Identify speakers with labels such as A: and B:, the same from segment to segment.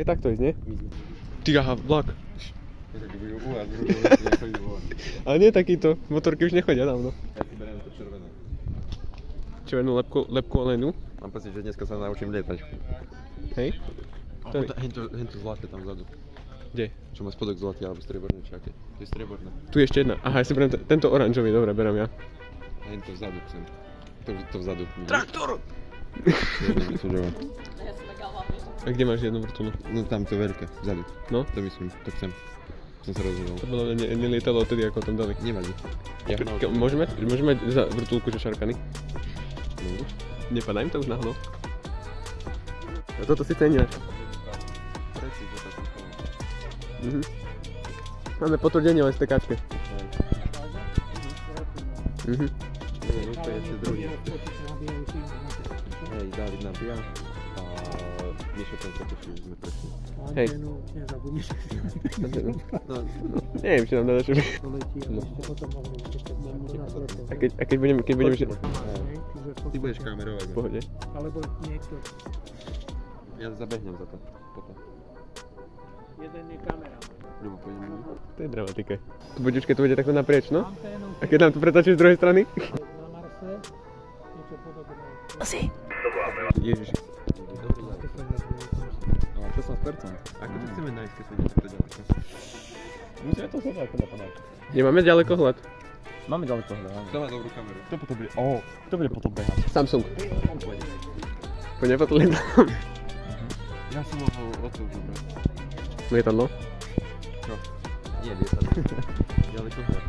A: takto ísť, nie? Ty, aha, vlak. Ale nie takýto, motorky už nechodia dávno.
B: Ja si beriem to červené.
A: Červenú lepku olenú.
B: Mám pocit, že dneska sa naučím lietať.
A: Hej?
B: Hento zlaté tam vzadu.
A: Kde?
B: Čo má spodok zlatý alebo strieborný čaké. To je strieborné.
A: Tu je ešte jedna. Aha, ja si beriem tento oranžový, dobre, berem ja.
B: Hento vzadu chcem. To vzadu.
A: Traktor! A kde máš jednu vrtulu?
B: No tam to veľké, vzadu.
A: No?
B: To myslím, to chcem. Som sa rozhodol.
A: To bolo nelietalo odtedy, ako tam dali.
B: Nevadí.
A: Môžeme mať za vrtulku, že šarkany?
B: No.
A: Nepadá im to už náhodou? A toto si ceníš. Máme potvrdenie o STKčke.
B: To je ešte druhý. Hej, Dávid nabíja. A Mišo ten sa teší, že sme prešli.
A: Hej. Neviem, či nám dá čo. A keď budeme...
B: Ty budeš kamerovať.
A: V pohode.
C: Alebo niekto.
B: Ja zabehnem za to. Potom.
C: Jeden je kamera.
B: Ľubo, pôjdeme.
A: To je dramatika. Tu buďučke to bude takto naprieč, no? A keď nám to pretačíš z druhej strany?
C: Na Marse, niečo podobné.
A: Asi. Ježiš.
B: 16%. Ako to chceme nájsť, keď sa ide takto ďaleko?
D: Musíme to zhodať ako napadať.
A: Nemáme ďalekohľad.
D: Máme ďaleko hľadať.
B: Kto má dobrú kameru?
D: Kto bude potom behať?
A: Samsung. Poďme potom lietadlom.
B: Ja som mohol odsúť dobré.
A: Lietadlo?
B: Čo? Nie, lietadlo. Ďaleko hľad.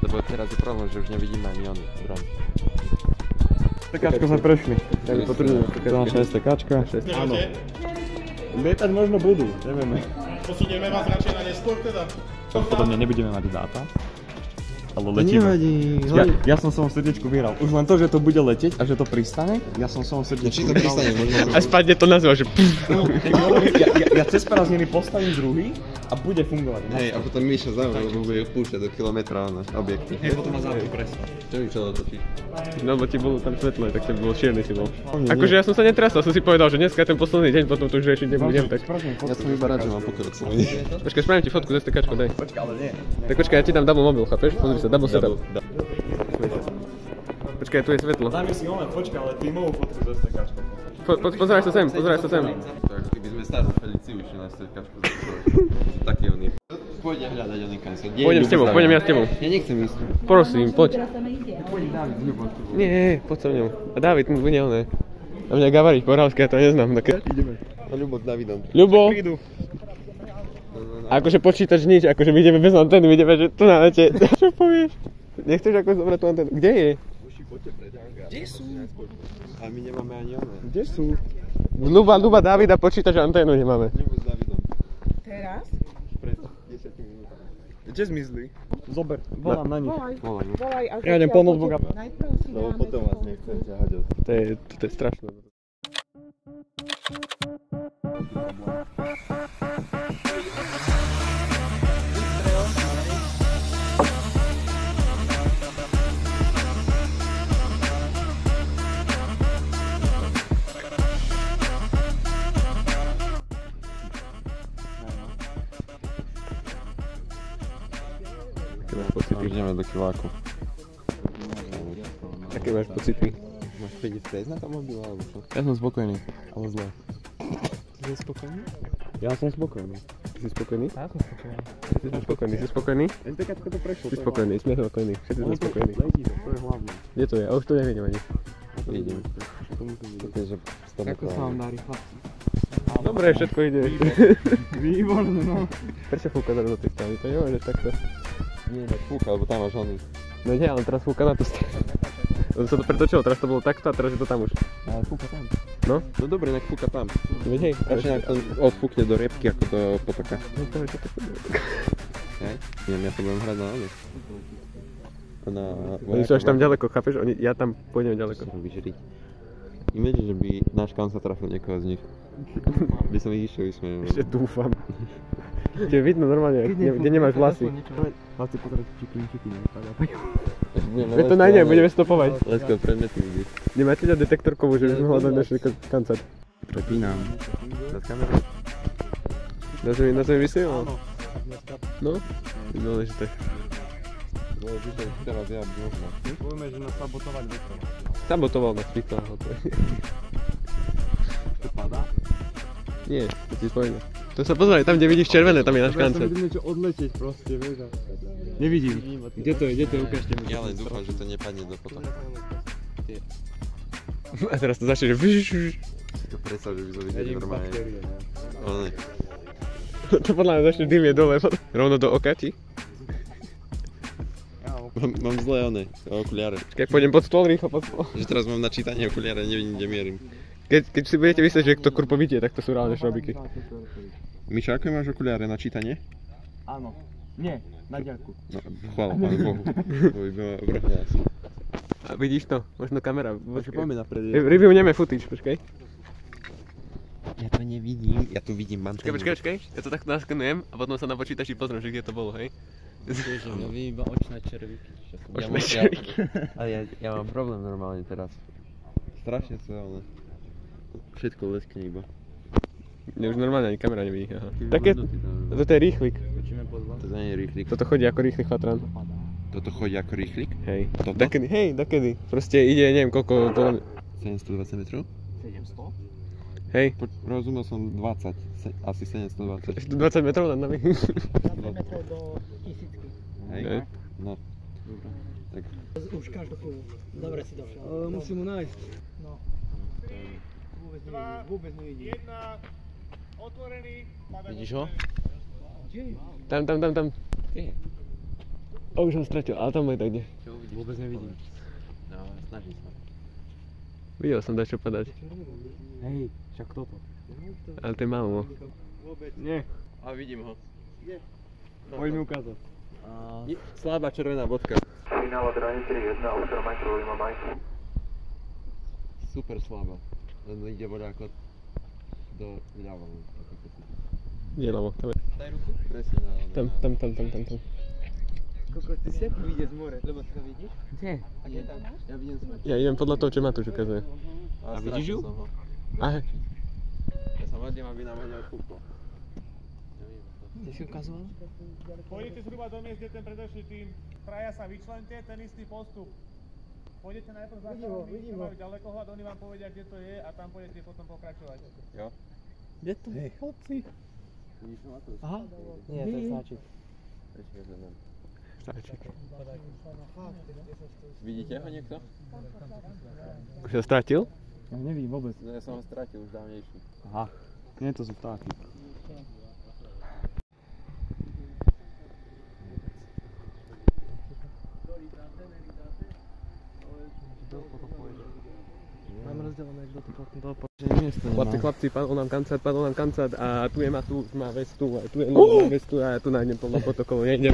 B: Lebo teraz je problém, že už nevidíme ani on dron.
D: STKčko sme prešli.
A: Ja mi potvrdím.
D: To je naša STKčka. Áno. Lietať možno budú, nevieme.
C: Posunieme vás radšej na neskôr teda.
D: Podobne nebudeme mať dáta. Ale letíme.
B: Nevadí.
D: Ja som svojom srdiečku vyhral. Už len to, že to bude letieť a že to pristane, ja som svojom srdiečku
B: Či to pristane, možno.
A: A spadne to na zem, že
D: Ja cez prázdniny postavím druhý a bude fungovať.
B: Hej, a potom Míša zaujal, lebo bude púšťať do kilometra na objekty.
D: Hej, potom má záruku presne.
B: Čo mi čo točíš?
A: no bo ti bolo tam svetlé, tak to bolo čierny si bol. Akože ja som sa netrasal, som si povedal, že dneska je ten posledný deň, potom to už riešiť nebudem, tak.
B: Ja som iba rád, že mám pokrok svoj.
A: Počkaj, spravím ti fotku z STKčko, daj.
D: Počkaj, ale nie.
A: Tak počkaj, ja ti dám double mobil, chápeš? Pozri sa, double setup. Počkaj, tu je svetlo.
D: Dajme si oné, počkaj, ale tímovú fotku z STKčkou.
A: Pozeraj sa sem, pozeraj sa sem.
B: Tak keby sme starú Feliciu išli na STKčku zapisovať. Taký on je. Pôjdem hľadať oný kancel.
A: Pôjdem s tebou, pôjdem ja s tebou.
B: Ja nechcem ísť.
A: Prosím, poď. Nie, poď so mňou. A Dávid, mu bude oné. A mňa gavariť po rávske, ja to neznám. Ideme.
B: A Ľubo s Davidom.
A: Ľubo! Akože počítaš nič, akože my ideme bez antény, my ideme, že tu na lete. Čo povieš? Nechceš ako zobrať tú anténu? Kde je?
B: Kde sú? A my nemáme ani oné.
A: Kde sú? Ľuba, Davida, počítaš anténu nemáme.
B: Ľubo s Davidom.
E: Teraz?
B: Pred 10 minútami.
D: Kde zmizli? Zober, volám na nich.
E: Volaj.
D: Ja idem po notebooka.
E: Najprv si
B: Lebo
E: dáme
B: potom vás nechcem ťahať od...
A: To je strašné.
B: Ideme do kiváku.
A: Aké máš pocity?
B: Máš 50 na tom mobile alebo čo?
D: Ja som spokojný, ale zle.
A: Si spokojný?
D: Ja som spokojný.
A: Si spokojný?
C: Ja som spokojný.
A: Si spokojný?
D: STKčko to prešlo.
A: Si spokojný, sme spokojní, všetci sme spokojní.
D: Letí to je hlavné.
A: Kde to je? A už to nevidím ani.
B: Vidím. To je, že
C: Ako sa vám darí, chlapci?
A: Dobre, všetko ide.
D: Výborné, no.
A: Prečo fúka do tej strany? To nemôžeš takto.
B: Nie, tak fúka, lebo tam máš oný.
A: No nie, ale teraz fúka na tú stranu. On sa to pretočilo, teraz to bolo takto a teraz je to tam už.
B: Ale fúka tam.
A: No?
B: No dobre, nech fúka tam.
A: Veď hej.
B: Radšej nech to odfúkne do riepky ako do potoka.
A: No to je čo to bude.
B: Hej? Neviem, ja to budem hrať na oný.
A: Oni sú až tam ďaleko, chápeš? Ja tam pôjdem ďaleko.
B: Čo robíš riť? Imagine, že by náš kam sa trafil niekoho z nich. By som ich išiel vysmiel.
A: Ešte dúfam. Čiže vidno normálne, kde nemáš vlasy.
D: Chlapci, pozrite, či klinčeky nevypadá.
A: Veď to nájdeme, budeme stopovať.
B: Leskové predmety vidieť.
A: Nemáte ťa detektorkovú, že by sme hľadali naši kancel.
B: Prepínam. Nad kamerou.
A: Na zemi vysieval? No, dôležité.
B: Dôležité, teraz ja možno.
D: Povieme, že nás sabotovať vetro.
A: Sabotoval nás Viktor.
D: To padá?
A: Nie, to ti spojím. To sa pozeraj, tam kde vidíš červené, tam je náš
D: Ja som
A: kancel.
D: videl niečo odletieť proste, vieš. Nevidím. Kde to je, ukážte mi.
B: Ja len dúfam, že to nepadne do potoka.
A: A teraz to začne, že vyš.
B: To predstav, že by sme videli normálne. Ale ne.
A: To podľa mňa začne dymieť dole, rovno do oka ti.
B: Mám zlé okuliare.
A: Keď pôjdem pod stôl, rýchlo pod stôl.
B: Že teraz mám na čítanie okuliare, nevidím, kde mierim.
A: Keď si budete myslieť, že to kurpo vidie, tak to sú reálne šrobiky.
B: Mišo, aké máš okuliare na čítanie?
D: Áno. Nie, na ďalku.
B: No, chvála Pánu Bohu. To by bolo obrachne asi.
A: A vidíš to? Možno kamera.
B: Počkej, poďme napred.
A: Reviewujeme footage, počkaj.
B: Ja to nevidím. Ja tu vidím manténu.
A: Počkaj. Ja to takto naskenujem a potom sa na počítači pozriem, že kde to bolo, hej?
E: Ja vidím iba očné červíky.
A: Očné červíky.
B: Ale ja mám problém normálne teraz. Strašne sa, ale... Všetko leskne iba.
A: Už normálne ani kamera nevidí, aha. Také... Toto je rýchlik.
B: To nie je rýchlik.
A: Toto chodí ako rýchly chatran.
B: Toto chodí ako rýchlik?
A: Hej.
B: Toto?
A: Dakedy. Proste ide, neviem koľko...
B: 720 metrov?
D: 700?
A: Hej.
B: Rozumel som 20, asi 720.
A: Ešte 20 metrov nad nami.
C: 20 metrov do tisícky.
B: Hej?
A: Hej.
B: No. Tak.
C: Už každú chvíľu. Dobre si došiel.
D: Musím ho nájsť.
C: No. Vôbec nevidím. Otvorený.
E: Vidíš ho?
A: Tam. O, už som stratil, ale tam je tak kde.
D: Vôbec nevidím.
E: No, snažím sa.
A: Videl som dačo padať.
D: Hej, však toto.
A: Ale to je málo.
D: Nie,
E: A vidím ho.
D: poď mi ukázať.
A: Slabá červená bodka.
F: Signál od ráne 3.1, Ultra Micro Lima Mike.
B: Super slabá. Len ide voľako do ľava.
A: Kde ľavo? Tam je.
B: Presne na...
A: Tam.
C: Koko, ty si ako vidieť z more, lebo to vidíš?
A: Nie.
C: A kde tam?
B: Ja vidím smrť.
A: Ja idem podľa toho, čo Matúš ukazuje.
B: A vidíš ju?
A: Aha.
B: Ja sa modlím, aby nám ho neodkúpol.
C: Ty si ukazoval?
G: Pôjdete zhruba do miest, kde ten predošlý tým. Traja sa vyčlente, ten istý postup. Pôjdete najprv za chalami, čo majú ďalekohľad, oni vám povedia, kde to je a tam pôjdete potom pokračovať.
B: Jo?
C: Kde to je, chlapci?
B: Vidíš ma to?
C: Aha. Nie, to je snáčik.
B: Počkaj, že nem.
A: Stáček.
B: Vidíte ho niekto?
A: Už sa stratil?
D: Ja nevidím vôbec.
B: No, ja som ho stratil už dávnejšie.
D: Aha. Nie, to sú vtáky.
C: Mám rozdelené, kto to potom
A: Chlapci, padol nám kancát a tu je Matúš, má vestu a tu je Nož, má vestu a ja tu nájdem podľa protokolu, nejdem.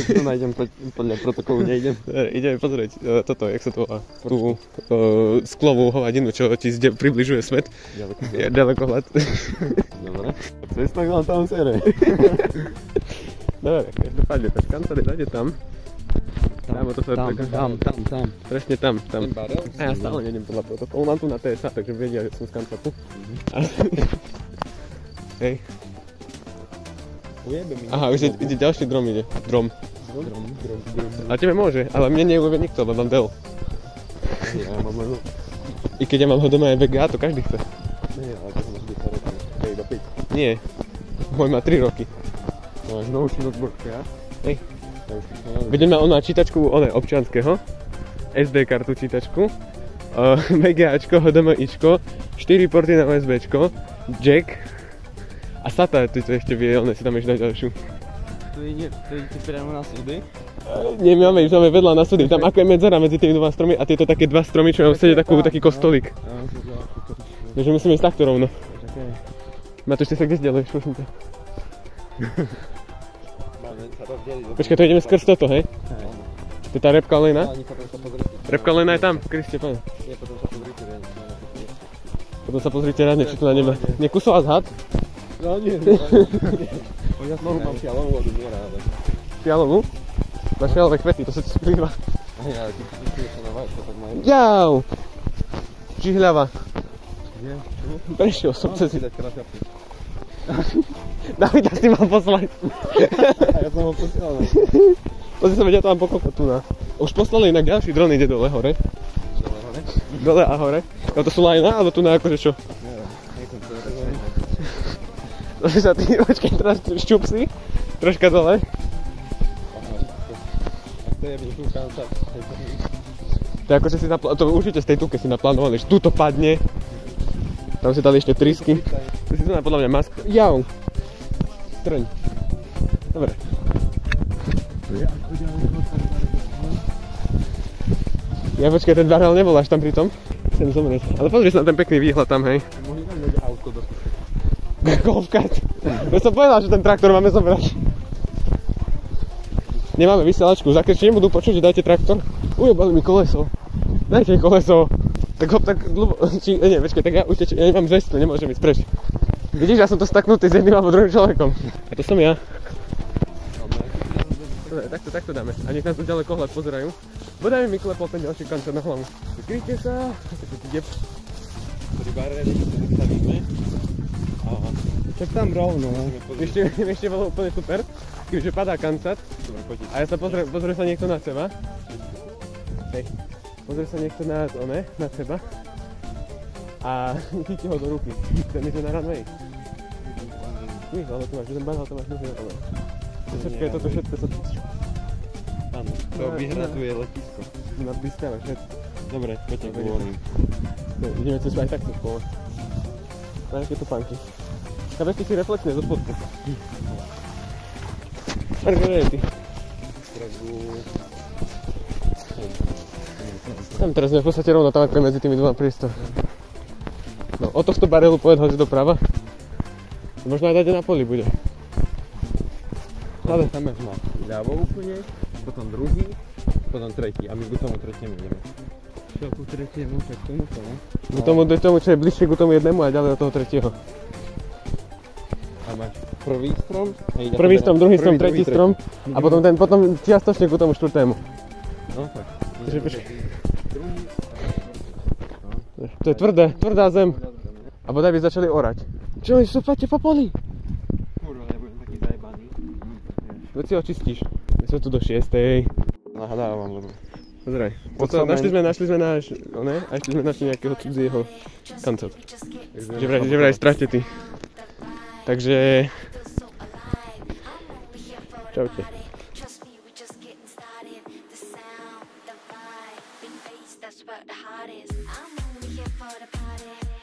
B: Tu nájdem podľa protokolu, nejdem.
A: Ideme pozrieť toto, jak sa to volá, tú sklovú hovadinu, čo ti približuje svet. Ďalekohľad.
B: Dobre.
A: Cesta k vám tam sere. Dobre, každopádne, tak kancát je tady tam. Tam. Presne tam.
B: Ten barel?
A: A ja stále nejdem podľa protokolu, mám tu na TSA, takže vedia, že som z kancatu. Hej. Aha, už ide ďalší drom ide. Drom. A tebe môže, ale mne neujebe nikto, lebo mám Dell.
B: Ja mám len...
A: I keď ja mám ho doma aj VGA, to každý chce.
B: Nie, ale to som vždy 2 roky. Hej, do 5.
A: Nie. Môj má 3 roky.
B: Máš novší notebook, ja?
A: Hej. Vidím, on má čítačku občianskeho, SD kartu čítačku, VGAčko, HDMIčko, 4 porty na USBčko, jack a SATA, tu to ešte vie, si tam ešte dať ďalšiu.
D: To ide priamo na súdy?
A: Nie, my máme vedľa na súdy, tam ako je medzera medzi tými dvoma stromy a tieto také dva stromy, čo majú sedieť taký kostolík. Takže musíme ísť takto rovno. Matúš, ty sa kde zdialuješ, prosím ťa? Počkaj, to ideme skrz toto, hej? To je tá repka olejná? Repka olejná je tam, Kriste, pane.
B: Nie, potom sa pozrite,
A: Potom sa pozrite radne, či tu na nebe. Nekusová zhad?
B: No nie. Ja znovu mám fialovú vodu, nie ráda.
A: Fialovú? Máš fialové kvety, to sa ti splýva.
B: Hej, ale ty sa na váčko, tak majú.
A: Jau! Žihľava. Prešiel som cez...
B: Mám si dať krátko.
A: Davida si mal poslať.
D: A ja som ho posielal.
A: Pozri sa, vedia to mám pokokať tu na. Už poslali inak ďalší dron, ide dole, hore. Dole a hore. No to sú lajna, alebo tu na akože čo? Neviem, sa ty, počkaj, teraz šťup si. Troška dole.
D: To je vyšúkam sa.
A: To je akože si to určite z tej tuke si naplánovali, že tu to padne. Tam si dali ešte trysky. Tu si to na podľa mňa mask. Jau. Trň. Dobre. Ja počkaj, ten barel nebol až tam pri tom. Chcem zomrieť. Ale pozri sa na ten pekný výhľad tam, hej.
D: Mohli tam mať autko do
A: Golfkart. Ja som povedal, že ten traktor máme zobrať. Nemáme vysielačku. Zakrčí nebudú počuť, že dajte traktor. Ujebali mi koleso. Dajte mi koleso. Tak hop, tak dlho... Nie, počkaj, tak ja utečím. Ja nemám žestu, nemôžem ísť preč. Vidíš, ja som to staknutý s jedným alebo druhým človekom. A to som ja. Dobre, takto dáme. A nech nás tu ďalej kohľad pozerajú. Bodaj mi klepol ten ďalší kancel na hlavu. Kryjte sa.
D: Pri bare stavíme.
A: Tak tam rovno. Ešte bolo úplne super. Keďže padá kancel. A ja sa pozrie sa niekto na seba. Hej. Pozrie sa niekto na seba. A chytí ho do ruky. Ten je na runway. Nie, ale tu máš jeden banál, to máš druhý na to. Všetko je toto všetko sa...
D: Áno, to vyhraduje letisko.
A: Na blízkame všetko.
D: Dobre, poďte k warning.
A: Ideme cez aj takto spolu. Na aké topánky. Ešte si reflexne zo spodku. Margarety. Tam teraz sme v podstate rovno tam ako medzi tými dvoma priestormi. No, od tohto barelu povedal, že doprava. Možno aj dať na poli bude.
D: Ale tam máš ľavo úplne, potom druhý, potom tretí a my k tomu tretiemu ideme.
C: Čo ku tretiemu, tak tomuto, no?
A: Do tomu, čo je bližšie k tomu jednému a ďalej do toho tretieho.
D: A máš prvý strom,
A: Prvý strom, druhý strom, tretí strom a potom čiastočne ku tomu štvrtému.
D: No tak.
A: Takže počkaj. To je tvrdá zem. A bodaj by začali orať. Čo, stúpate po poli?
D: Kurva, nebudem taký zajebaný.
A: Veď si očistíš. My sme tu do 6.
D: Nahadávam, lebo...
A: Pozeraj. Našli sme náš, a ešte sme našli nejakého cudzieho kancel. Že vraj stratetý. Takže... Čaute.
H: That's what the heart is. I'm only here for the party.